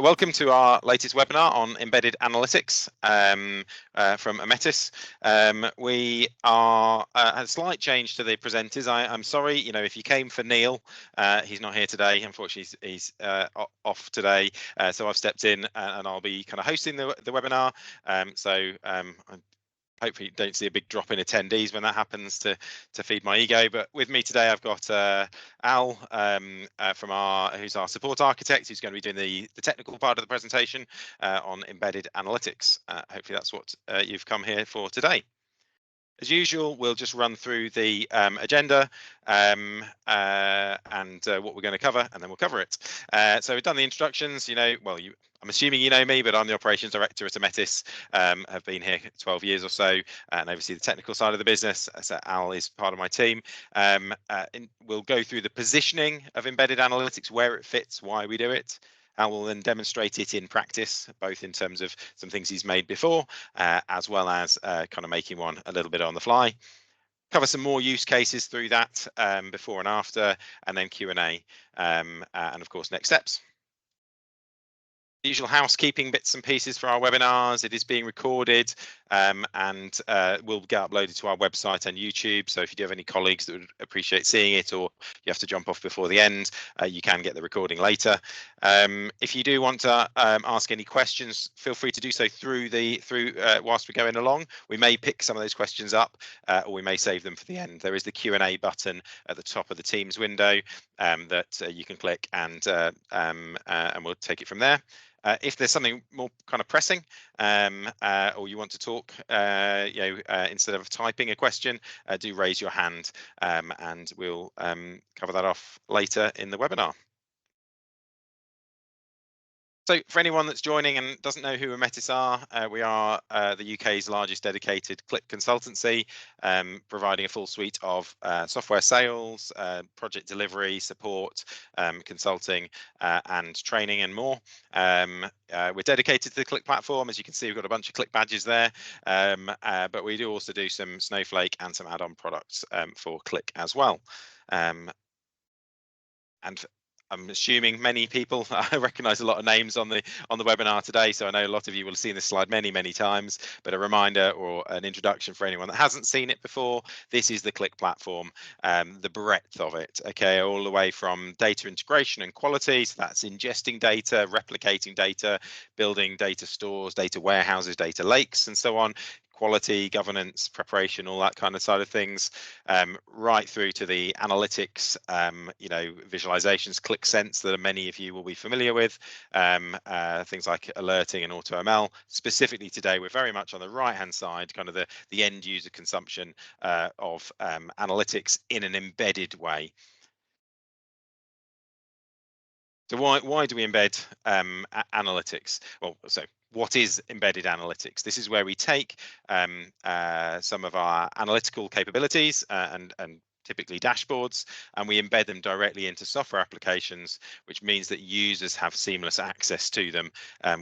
Welcome to our latest webinar on embedded analytics from Ometis. We are a slight change to the presenters. I'm sorry, if you came for Neil, he's not here today. Unfortunately, he's off today, so I've stepped in and I'll be kind of hosting the webinar. Hopefully you don't see a big drop in attendees when that happens to feed my ego. But with me today, I've got Al who's our support architect, who's going to be doing the technical part of the presentation on embedded analytics. Hopefully that's what you've come here for today. As usual, we'll just run through the agenda and what we're going to cover, and then we'll cover it. So we've done the introductions. I'm assuming you know me, but I'm the operations director at Ometis. Have been here 12 years or so, and oversee the technical side of the business. So Al is part of my team. We'll go through the positioning of embedded analytics, where it fits, why we do it. Al will then demonstrate it in practice, both in terms of some things he's made before, as well as kind of making one a little bit on the fly. Cover some more use cases through that before and after, and then Q&A, and of course, next steps. The usual housekeeping bits and pieces for our webinars. It is being recorded and will get uploaded to our website and YouTube. So if you do have any colleagues that would appreciate seeing it, or you have to jump off before the end, you can get the recording later. If you do want to ask any questions, feel free to do so through whilst we're going along. We may pick some of those questions up, or we may save them for the end. There is the Q&A button at the top of the Teams window that you can click, and we'll take it from there. If there's something more kind of pressing, or you want to talk, instead of typing a question, do raise your hand, and we'll cover that off later in the webinar. So for anyone that's joining and doesn't know who Ometis are, we are the UK's largest dedicated Qlik consultancy, providing a full suite of software sales, project delivery, support, consulting, and training and more. We're dedicated to the Qlik platform. As you can see, we've got a bunch of Qlik badges there, but we do also do some Snowflake and some add-on products for Qlik as well. And I'm assuming many people recognise a lot of names on the webinar today, so I know a lot of you will have seen this slide many times. But a reminder or an introduction for anyone that hasn't seen it before: this is the Qlik platform, the breadth of it. Okay, all the way from data integration and quality, so that's ingesting data, replicating data, building data stores, data warehouses, data lakes, and so on. Quality, governance, preparation, all that kind of side of things, right through to the analytics, visualizations, Qlik Sense that many of you will be familiar with, things like alerting and AutoML. Specifically today, we're very much on the right-hand side, kind of the end user consumption of analytics in an embedded way. So why do we embed analytics? Well, so what is embedded analytics? This is where we take some of our analytical capabilities and typically dashboards, and we embed them directly into software applications, which means that users have seamless access to them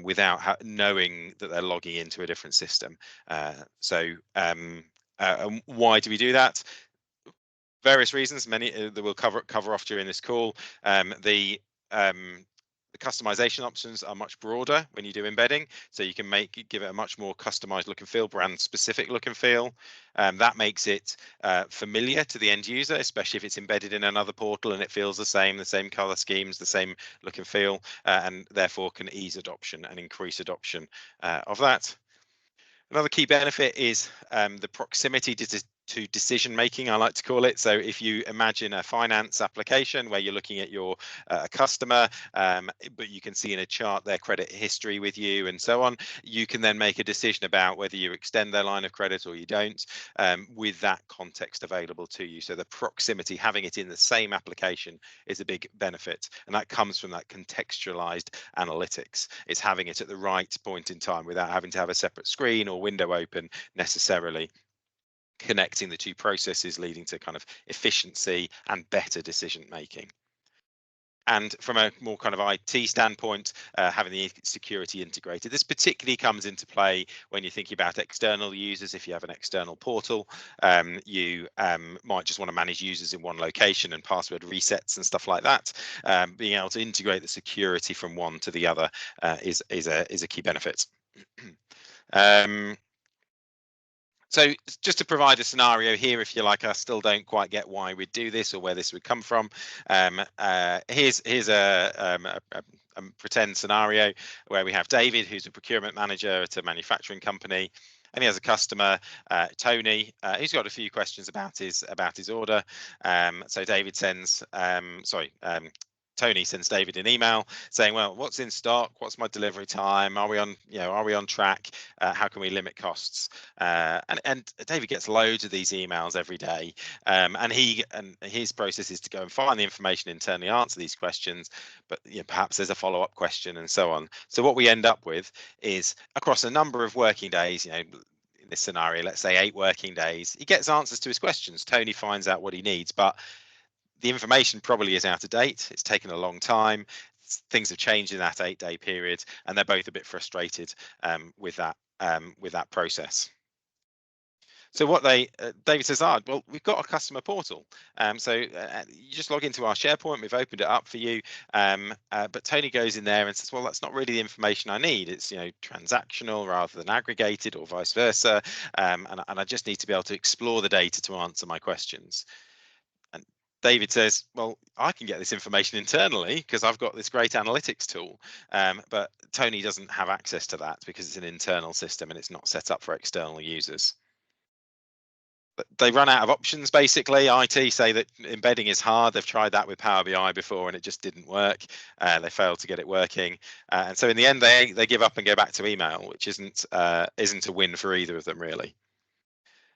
without knowing that they're logging into a different system. Why do we do that? Various reasons, many that we'll cover off during this call. The customization options are much broader when you do embedding, so you can give it a much more customized look and feel, brand specific look and feel. That makes it familiar to the end user, especially if it's embedded in another portal and it feels the same color schemes, the same look and feel, and therefore can ease adoption and increase adoption of that. Another key benefit is the proximity to decision making, I like to call it. So if you imagine a finance application where you're looking at your customer, but you can see in a chart their credit history with you and so on, you can then make a decision about whether you extend their line of credit or you don't, with that context available to you. So the proximity, having it in the same application, is a big benefit, and that comes from that contextualized analytics. It's having it at the right point in time without having to have a separate screen or window open necessarily, connecting the two processes, leading to kind of efficiency and better decision making. And from a more kind of IT standpoint, having the security integrated. This particularly comes into play when you're thinking about external users. If you have an external portal, you might just want to manage users in one location and password resets and stuff like that. Being able to integrate the security from one to the other is a key benefit. So just to provide a scenario here, if you like, I still don't quite get why we'd do this or where this would come from. Here's a pretend scenario where we have David, who's a procurement manager at a manufacturing company, and he has a customer, Tony, who's got a few questions about his order. So David sends, Tony sends David an email saying, well, what's in stock? What's my delivery time? Are we on track? How can we limit costs? And David gets loads of these emails every day. And his process is to go and find the information internally, answer these questions, but perhaps there's a follow-up question and so on. So what we end up with is across a number of working days, in this scenario, let's say 8 working days, he gets answers to his questions. Tony finds out what he needs, but the information probably is out of date. It's taken a long time. Things have changed in that 8-day period, and they're both a bit frustrated with that process. So what David says, well, we've got a customer portal. So you just log into our SharePoint. We've opened it up for you. But Tony goes in there and says, well, that's not really the information I need. It's transactional rather than aggregated, or vice versa. And I just need to be able to explore the data to answer my questions. And David says, well, I can get this information internally because I've got this great analytics tool. But Tony doesn't have access to that because it's an internal system and it's not set up for external users. But they run out of options, basically. IT say that embedding is hard. They've tried that with Power BI before and it just didn't work. They failed to get it working. And so in the end, they give up and go back to email, which isn't a win for either of them, really.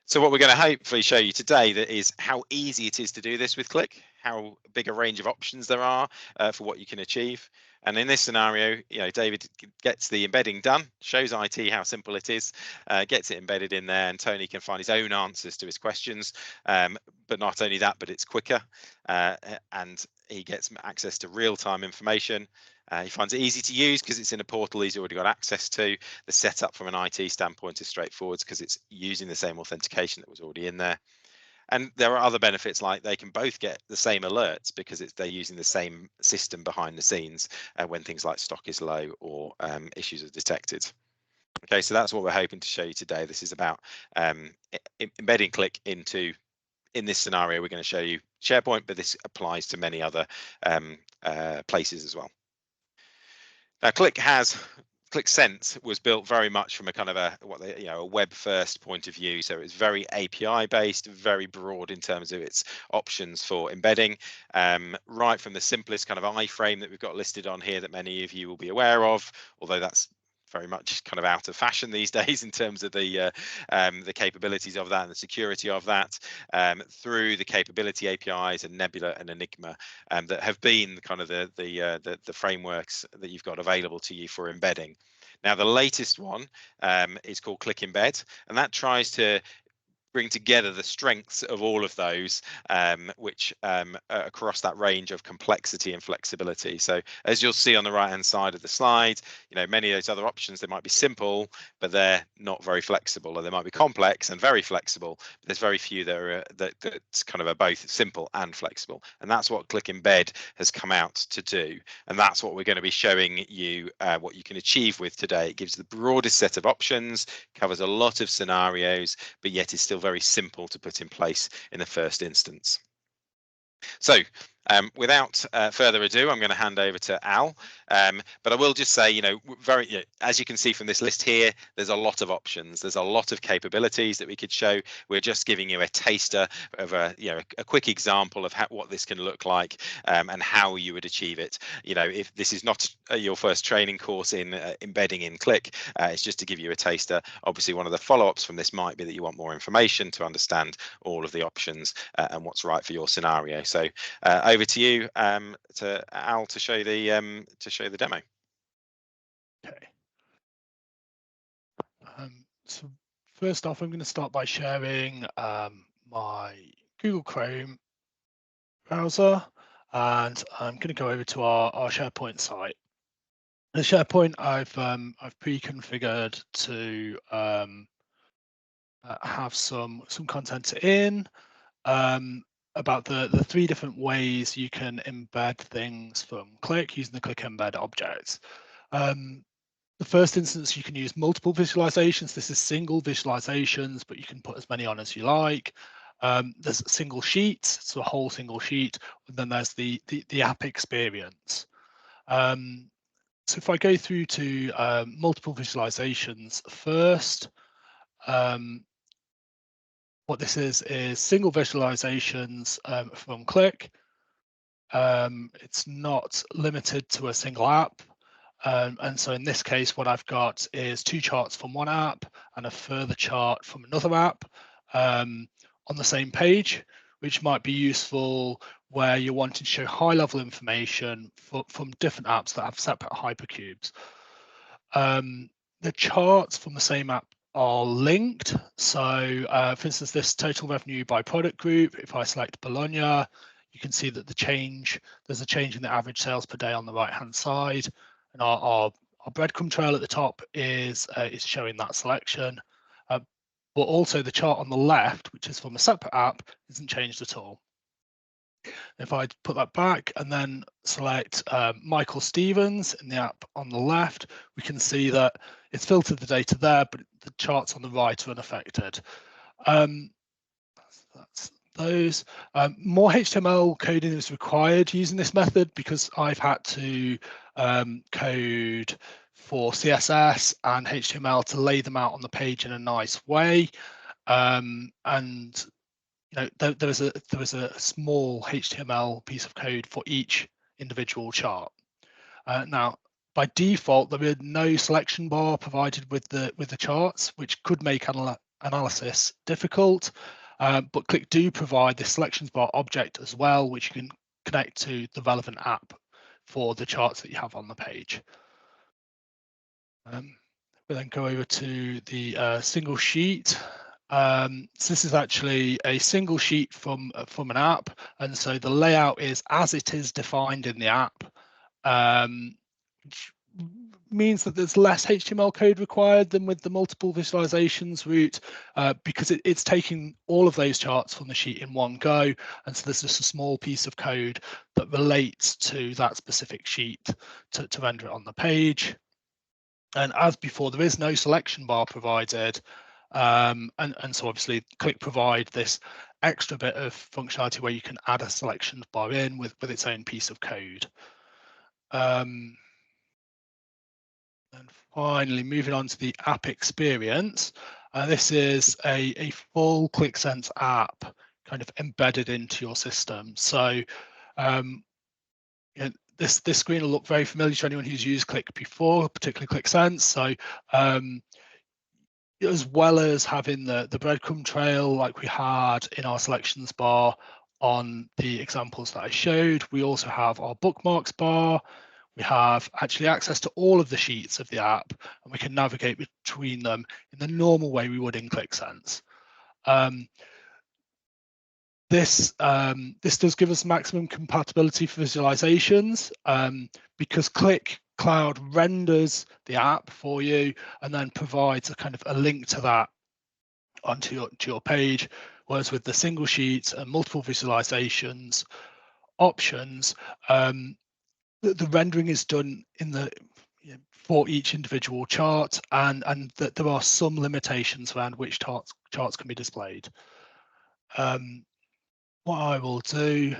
So what we're going to hopefully show you today is how easy it is to do this with Qlik, how big a range of options there are for what you can achieve. And in this scenario, David gets the embedding done, shows IT how simple it is, gets it embedded in there, and Tony can find his own answers to his questions. But not only that, but it's quicker, and he gets access to real-time information. He finds it easy to use because it's in a portal he's already got access to. The setup from an IT standpoint is straightforward because it's using the same authentication that was already in there. And there are other benefits, like they can both get the same alerts because they're using the same system behind the scenes when things like stock is low or issues are detected. Okay, so that's what we're hoping to show you today. This is about embedding Qlik into, in this scenario, we're going to show you SharePoint, but this applies to many other places as well. Now, Qlik Sense was built very much from a kind of a web-first point of view. So it's very API-based, very broad in terms of its options for embedding, right from the simplest kind of iframe that we've got listed on here that many of you will be aware of, although that's very much kind of out of fashion these days in terms of the capabilities of that and the security of that, through the capability APIs and Nebula and Enigma that have been kind of the frameworks that you've got available to you for embedding. Now, the latest one is called Qlik Embed, and that tries to bring together the strengths of all of those, which across that range of complexity and flexibility. So as you'll see on the right hand side of the slide, many of those other options, they might be simple, but they're not very flexible, or they might be complex and very flexible, but there's very few that are that's kind of are both simple and flexible. And that's what Qlik Embed has come out to do. And that's what we're going to be showing you what you can achieve with today. It gives the broadest set of options, covers a lot of scenarios, but yet is still very simple to put in place in the first instance. So without further ado, I'm going to hand over to Al. But I will just say, as you can see from this list here, there's a lot of options. There's a lot of capabilities that we could show. We're just giving you a taster of a quick example of what this can look like and how you would achieve it. If this is not your first training course in embedding in Qlik, it's just to give you a taster. Obviously, one of the follow-ups from this might be that you want more information to understand all of the options and what's right for your scenario. So over to you, to Al, to show the demo. Okay. So first off, I'm going to start by sharing my Google Chrome browser. and I'm going to go over to our SharePoint site. The SharePoint I've pre-configured to have some content in about the 3 different ways you can embed things from Qlik using the Qlik Embed objects. The first instance, you can use multiple visualizations. This is single visualizations, but you can put as many on as you like. There's a single sheet, so a whole single sheet, and then there's the app experience. So if I go through to multiple visualizations first, what this is single visualizations from Qlik. It's not limited to a single app. And so in this case, what I've got is 2 charts from one app and a further chart from another app on the same page, which might be useful where you're wanting to show high-level information from different apps that have separate hypercubes. The charts from the same app are linked. So for instance, this total revenue by product group, if I select Bologna, you can see that there's a change in the average sales per day on the right-hand side. And our breadcrumb trail at the top is showing that selection. But also the chart on the left, which is from a separate app, isn't changed at all. If I put that back and then select Michael Stevens in the app on the left, we can see that it's filtered the data there, but the charts on the right are unaffected. That's those. More HTML coding is required using this method because I've had to code for CSS and HTML to lay them out on the page in a nice way. And you know, there was a small HTML piece of code for each individual chart. Now, by default, there is no selection bar provided with the charts, which could make analysis difficult. But Qlik do provide the selections bar object as well, which you can connect to the relevant app for the charts that you have on the page. We'll then go over to the single sheet. So this is actually a single sheet from an app, and so the layout is as it is defined in the app, which means that there's less HTML code required than with the multiple visualizations route, because it's taking all of those charts from the sheet in one go, and so there's just a small piece of code that relates to that specific sheet to render it on the page. And as before, there is no selection bar provided. And so obviously Qlik provide this extra bit of functionality where you can add a selections bar in with its own piece of code. And finally, moving on to the app experience. This is a full Qlik Sense app kind of embedded into your system. So you know, this screen will look very familiar to anyone who's used Qlik before, particularly Qlik Sense. So as well as having the breadcrumb trail like we had in our selections bar on the examples that I showed, we also have our bookmarks bar. We have actually access to all of the sheets of the app, and we can navigate between them in the normal way we would in Qlik Sense. This does give us maximum compatibility for visualizations because Qlik Cloud renders the app for you and then provides a kind of a link to that onto your page. Whereas with the single sheets and multiple visualizations options, the rendering is done in for each individual chart, and that there are some limitations around which charts can be displayed. What I will do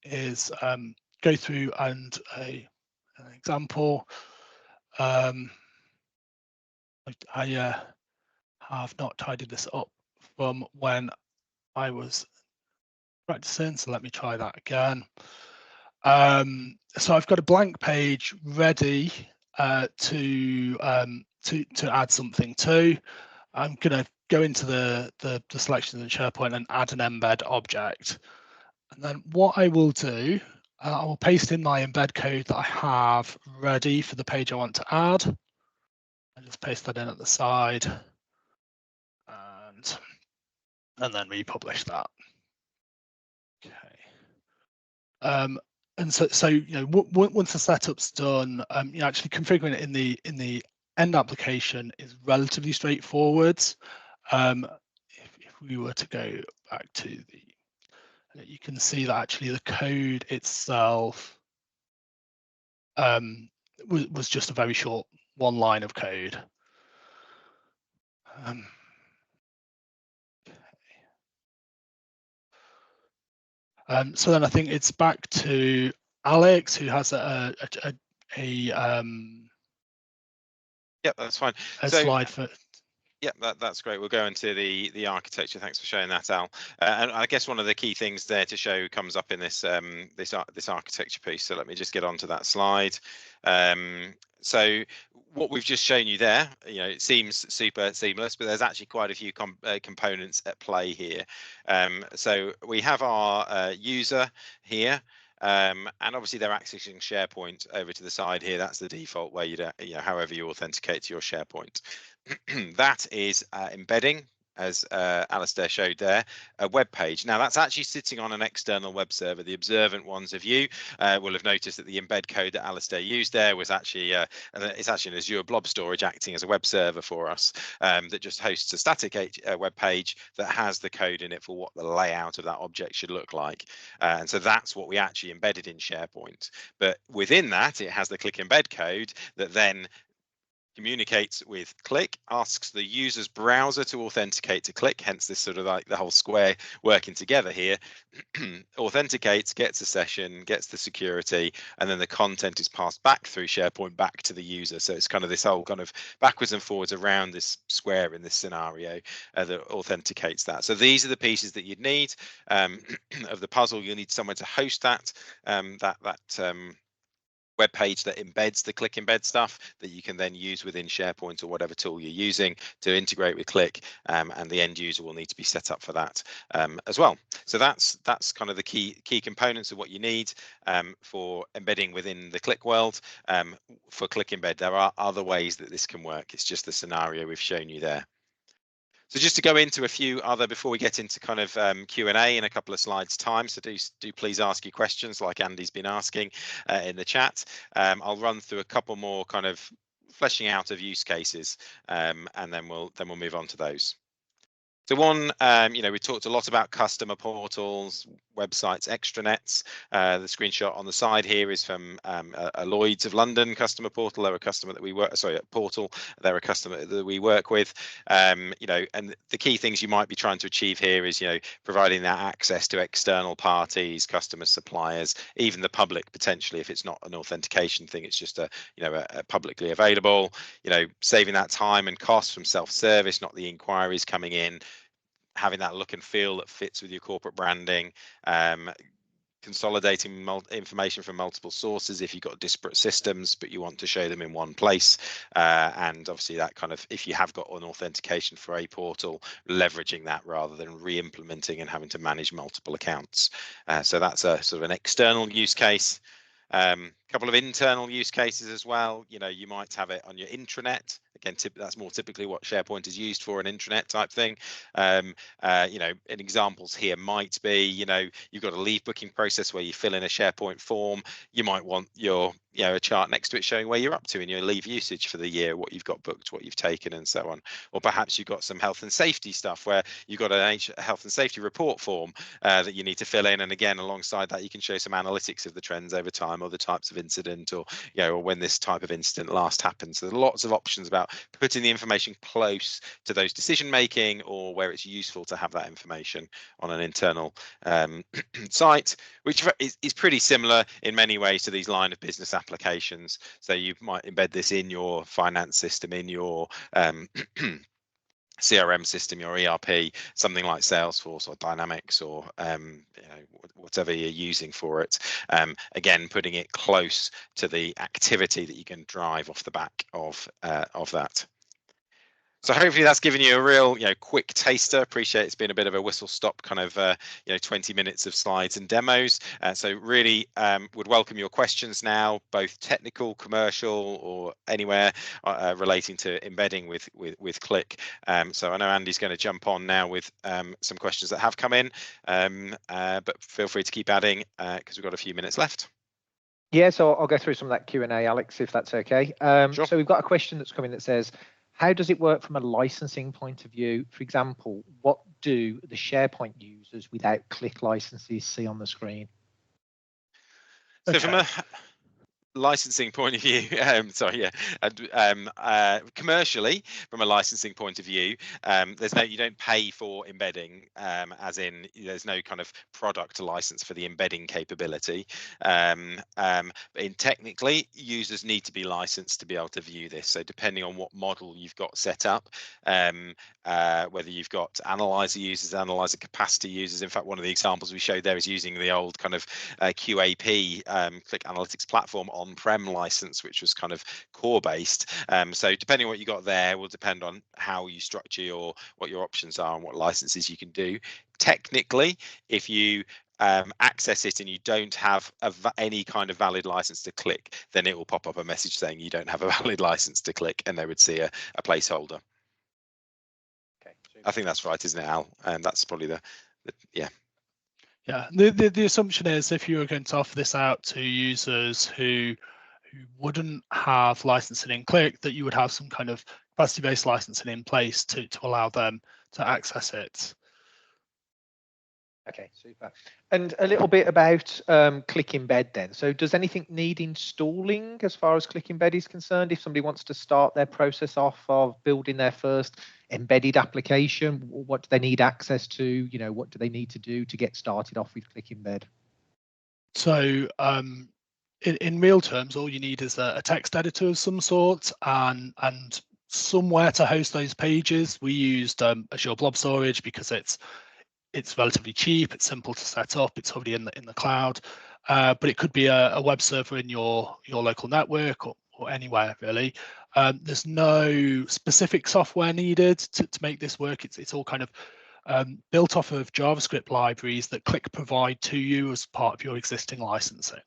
is go through and an example. I have not tidied this up from when I was practicing, so let me try that again. So I've got a blank page ready to add something to. I'm going to go into the selection in SharePoint and add an embed object. And then what I will do, I will paste in my embed code that I have ready for the page I want to add. I just paste that in at the side and then republish that. Okay. And so once the setup's done, actually configuring it in the end application is relatively straightforward. If we were to go back to you can see that actually the code itself was just a very short one line of code. So then I think it's back to Alex, who has a Yep, that's fine. Slide for. Yeah, that's great. We'll go into the architecture. Thanks for showing that, Al. And I guess one of the key things there to show comes up in this this architecture piece. So let me just get onto that slide. So what we've just shown you there, it seems super seamless, but there's actually quite a few components at play here. So we have our user here. And obviously they're accessing SharePoint over to the side here. That's the default way however you authenticate to your SharePoint. That is embedding, as Alistair showed there, a web page. Now that's actually sitting on an external web server. The observant ones of you will have noticed that the embed code that Alistair used there was actually it's actually an Azure blob storage acting as a web server for us that just hosts a static web page that has the code in it for what the layout of that object should look like. And so that's what we actually embedded in SharePoint. But within that, it has the Qlik Embed code that then communicates with Qlik, asks the user's browser to authenticate to Qlik, hence this sort of like the whole square working together here, authenticates, gets a session, gets the security, and then the content is passed back through SharePoint back to the user. So it's kind of this whole kind of backwards and forwards around this square in this scenario that authenticates that. So these are the pieces that you'd need of the puzzle. You'll need somewhere to host that web page that embeds the Qlik Embed stuff that you can then use within SharePoint or whatever tool you're using to integrate with Qlik, and the end user will need to be set up for that as well. So that's kind of the key components of what you need for embedding within the Qlik world. For Qlik Embed, there are other ways that this can work. It's just the scenario we've shown you there. So just to go into a few other before we get into kind of Q&A in a couple of slides time. So do please ask your questions like Andy's been asking in the chat. I'll run through a couple more kind of fleshing out of use cases, and then we'll move on to those. So one, we talked a lot about customer portals, websites, extranets. The screenshot on the side here is from a Lloyd's of London customer portal. They're a customer that we work, a portal. They're a customer that we work with. And the key things you might be trying to achieve here is, providing that access to external parties, customers, suppliers, even the public potentially. If it's not an authentication thing, it's just a publicly available. Saving that time and cost from self-service, not the inquiries coming in. Having that look and feel that fits with your corporate branding, consolidating information from multiple sources if you've got disparate systems but you want to show them in one place, and obviously that kind of, if you have got an authentication for a portal, leveraging that rather than re-implementing and having to manage multiple accounts. So that's a sort of an external use case. Couple of internal use cases as well. You might have it on your intranet. Again, that's more typically what SharePoint is used for, an intranet type thing. And examples here might be, you've got a leave booking process where you fill in a SharePoint form. You might want your a chart next to it showing where you're up to in your leave usage for the year, what you've got booked, what you've taken, and so on. Or perhaps you've got some health and safety stuff where you've got a health and safety report form that you need to fill in, and again alongside that you can show some analytics of the trends over time or the types of incident, or or when this type of incident last happened. So there's lots of options about putting the information close to those decision making, or where it's useful to have that information on an internal site, which is pretty similar in many ways to these line of business applications. So you might embed this in your finance system, in your CRM system, your ERP, something like Salesforce or Dynamics, or whatever you're using for it. Again, putting it close to the activity that you can drive off the back of that. So hopefully that's given you a real, quick taster. Appreciate it's been a bit of a whistle stop kind of, 20 minutes of slides and demos. So really would welcome your questions now, both technical, commercial, or anywhere relating to embedding with Qlik. So I know Andy's going to jump on now with some questions that have come in, but feel free to keep adding because we've got a few minutes left. Yeah, so I'll go through some of that Q&A, Alex, if that's okay. Sure. So we've got a question that's coming that says, how does it work from a licensing point of view? For example, what do the SharePoint users without Qlik licenses see on the screen? So Okay. from a licensing point of view, commercially, from a licensing point of view, you don't pay for embedding, as in there's no kind of product license for the embedding capability. Technically, users need to be licensed to be able to view this. So depending on what model you've got set up, whether you've got analyzer users, analyzer capacity users. In fact, one of the examples we showed there is using the old kind of QAP, Qlik Analytics Platform on-prem license, which was kind of core based. So depending on what you got there will depend on how you structure what your options are and what licenses you can do. Technically, if you access it and you don't have any kind of valid license to Qlik, then it will pop up a message saying you don't have a valid license to Qlik, and they would see a placeholder. Okay, I think that's right, isn't it, Al? And that's probably the yeah. Yeah, the assumption is if you were going to offer this out to users who wouldn't have licensing in Qlik, that you would have some kind of capacity-based licensing in place to allow them to access it. Okay, super. And a little bit about Qlik Embed then. So does anything need installing as far as Qlik Embed is concerned? If somebody wants to start their process off of building their first embedded application, what do they need access to? You know, what do they need to do to get started off with Qlik Embed? So in real terms, all you need is a text editor of some sort and somewhere to host those pages. We used Azure Blob Storage because it's relatively cheap, it's simple to set up, it's already in the cloud, but it could be a web server in your local network or anywhere really. There's no specific software needed to make this work. It's all kind of built off of JavaScript libraries that Qlik provide to you as part of your existing licensing.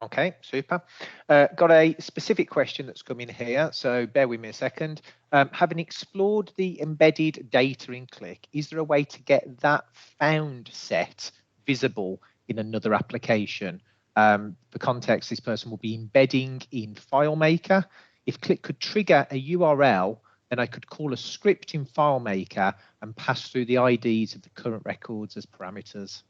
Okay, super. Got a specific question that's come in here, so bear with me a second. Having explored the embedded data in Qlik, is there a way to get that found set visible in another application? For context, this person will be embedding in FileMaker. If Qlik could trigger a URL, then I could call a script in FileMaker and pass through the IDs of the current records as parameters.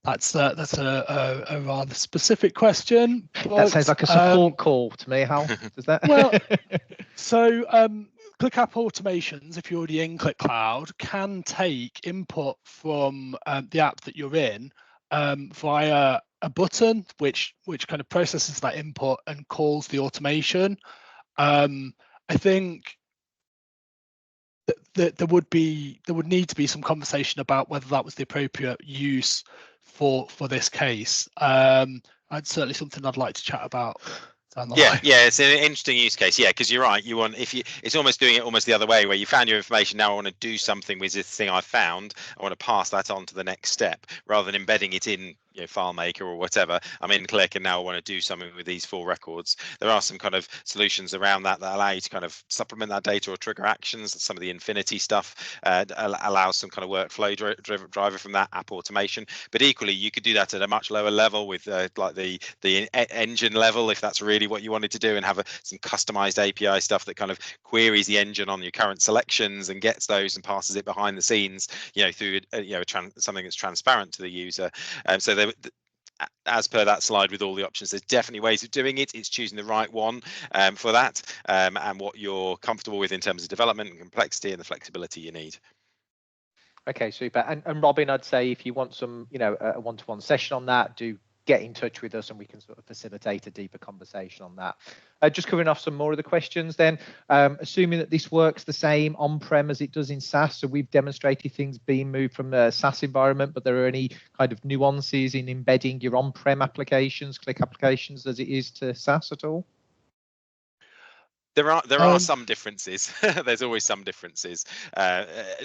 That's a rather specific question. That sounds like a support call to me, Hal. Does that? Well, so Qlik App Automations, if you're already in Qlik Cloud, can take input from the app that you're in via a button, which kind of processes that input and calls the automation. I think that there would need to be some conversation about whether that was the appropriate use for this case. That's certainly something I'd like to chat about down the line. Yeah, it's an interesting use case. Yeah, because you're right. It's almost doing it almost the other way, where you found your information. Now I want to do something with this thing I found. I want to pass that on to the next step, rather than embedding it in FileMaker or whatever. I'm in Qlik and now I want to do something with these 4 records. There are some kind of solutions around that allow you to kind of supplement that data or trigger actions. Some of the Infinity stuff allows some kind of workflow driver from that app automation. But equally, you could do that at a much lower level with like the engine level, if that's really what you wanted to do, and have some customized API stuff that kind of queries the engine on your current selections and gets those and passes it behind the scenes, through something that's transparent to the user. So as per that slide with all the options, there's definitely ways of doing it. It's choosing the right one for that, and what you're comfortable with in terms of development and complexity and the flexibility you need. Okay, super. And Robin, I'd say if you want some, a one-to-one session on that, do get in touch with us and we can sort of facilitate a deeper conversation on that. Just covering off some more of the questions then, assuming that this works the same on-prem as it does in SaaS, so we've demonstrated things being moved from a SaaS environment, but there are any kind of nuances in embedding your on-prem applications, Qlik applications, as it is to SaaS at all? There are some differences. There's always some differences,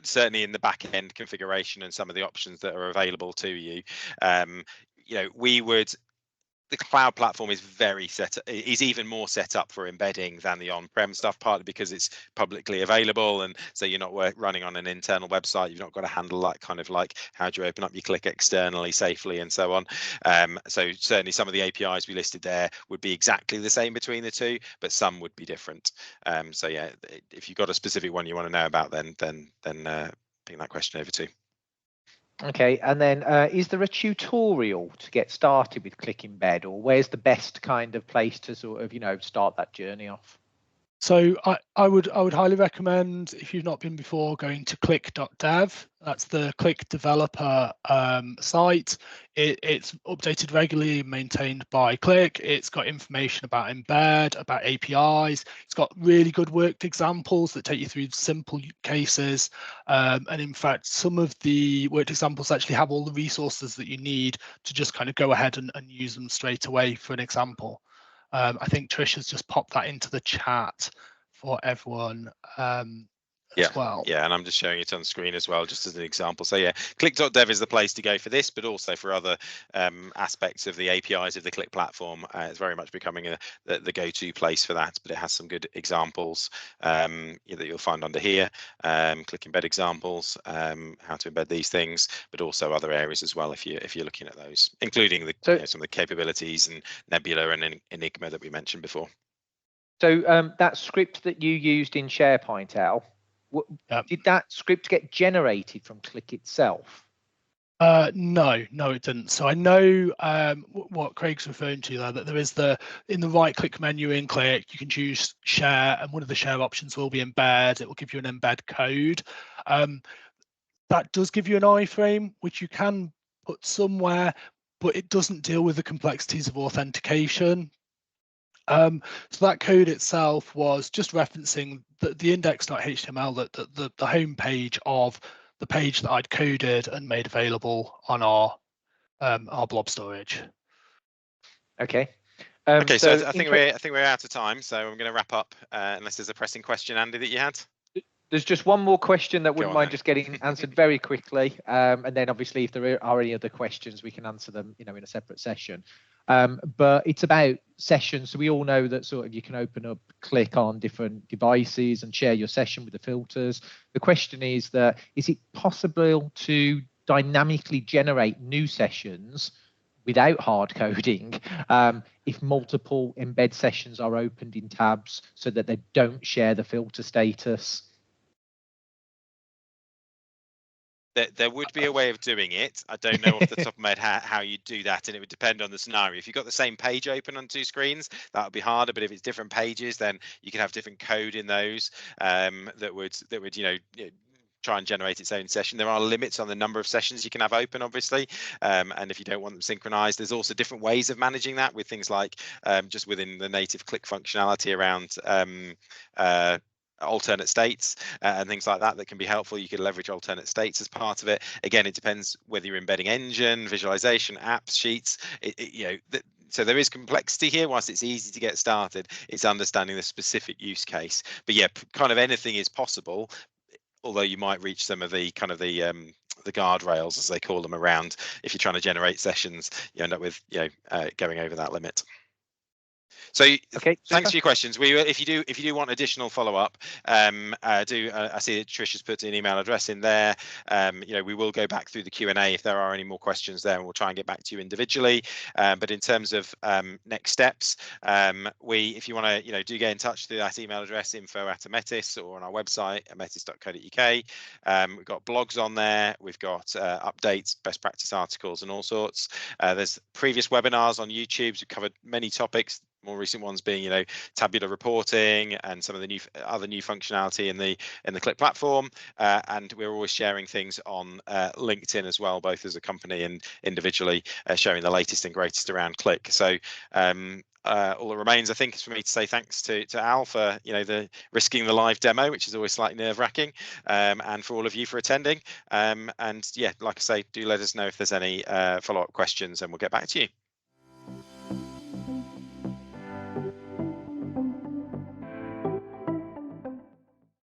certainly in the back end configuration and some of the options that are available to you. We would the cloud platform is is even more set up for embedding than the on-prem stuff, partly because it's publicly available, and so you're not running on an internal website. You've not got to handle that kind of like how do you open up your Qlik externally safely and so on. So certainly some of the APIs we listed there would be exactly the same between the two, but some would be different. So yeah, if you've got a specific one you want to know about, then ping that question over to. Okay, and then is there a tutorial to get started with Qlik Embed, or where's the best kind of place to sort of start that journey off? So I would highly recommend, if you've not been before, going to qlik.dev. That's the Qlik developer site. It's updated regularly, maintained by Qlik. It's got information about Embed, about APIs. It's got really good worked examples that take you through simple cases. And in fact, some of the worked examples actually have all the resources that you need to just kind of go ahead and use them straight away for an example. I think Trish has just popped that into the chat for everyone as well. Yeah, and I'm just showing it on screen as well, just as an example. So yeah, Qlik.dev is the place to go for this, but also for other aspects of the APIs of the Qlik platform. It's very much becoming the go-to place for that, but it has some good examples that you'll find under here. Qlik Embed examples, how to embed these things, but also other areas as well if you're looking at those, including some of the capabilities and Nebula and Enigma that we mentioned before. So that script that you used in SharePoint, Al, did that script get generated from Qlik itself? No, it didn't. So I know what Craig's referring to there, that there is in the right click menu in Qlik, you can choose share, and one of the share options will be embed. It will give you an embed code. That does give you an iframe, which you can put somewhere, but it doesn't deal with the complexities of authentication. So that code itself was just referencing the index.html, the home page of the page that I'd coded and made available on our blob storage. Okay. Okay, so I think we're out of time, so I'm going to wrap up unless there's a pressing question, Andy, that you had. There's just one more question that wouldn't mind just getting answered very quickly, and then obviously if there are any other questions, we can answer them, in a separate session. But it's about sessions. So we all know that sort of you can open up Qlik on different devices and share your session with the filters. The question is it possible to dynamically generate new sessions without hard coding if multiple embed sessions are opened in tabs so that they don't share the filter status? There would be a way of doing it. I don't know off the top of my head how you do that, and it would depend on the scenario. If you've got the same page open on two screens, that would be harder. But if it's different pages, then you can have different code in those that would try and generate its own session. There are limits on the number of sessions you can have open, obviously, and if you don't want them synchronized, there's also different ways of managing that with things like just within the native Qlik functionality around alternate states and things like that can be helpful. You could leverage alternate states as part of it. Again, it depends whether you're embedding engine, visualization, apps, sheets. So there is complexity here. Whilst it's easy to get started, it's understanding the specific use case. But yeah, kind of anything is possible, although you might reach some of the kind of the guardrails, as they call them, around if you're trying to generate sessions, you end up with going over that limit. So okay, thanks for your questions. If you do want additional follow-up, I see that Trish has put an email address in there. We will go back through the Q&A if there are any more questions there, and we'll try and get back to you individually. But in terms of next steps, if you want to do get in touch through that email address, info@Ometis, or on our website ometis.co.uk. We've got blogs on there. We've got updates, best practice articles, and all sorts. There's previous webinars on YouTube. We've covered many topics. More recent ones being, tabular reporting and some of the other new functionality in the Qlik platform, and we're always sharing things on LinkedIn as well, both as a company and individually, sharing the latest and greatest around Qlik. So all that remains, I think, is for me to say thanks to Al for the risking the live demo, which is always slightly nerve-wracking, and for all of you for attending. And yeah, like I say, do let us know if there's any follow-up questions, and we'll get back to you.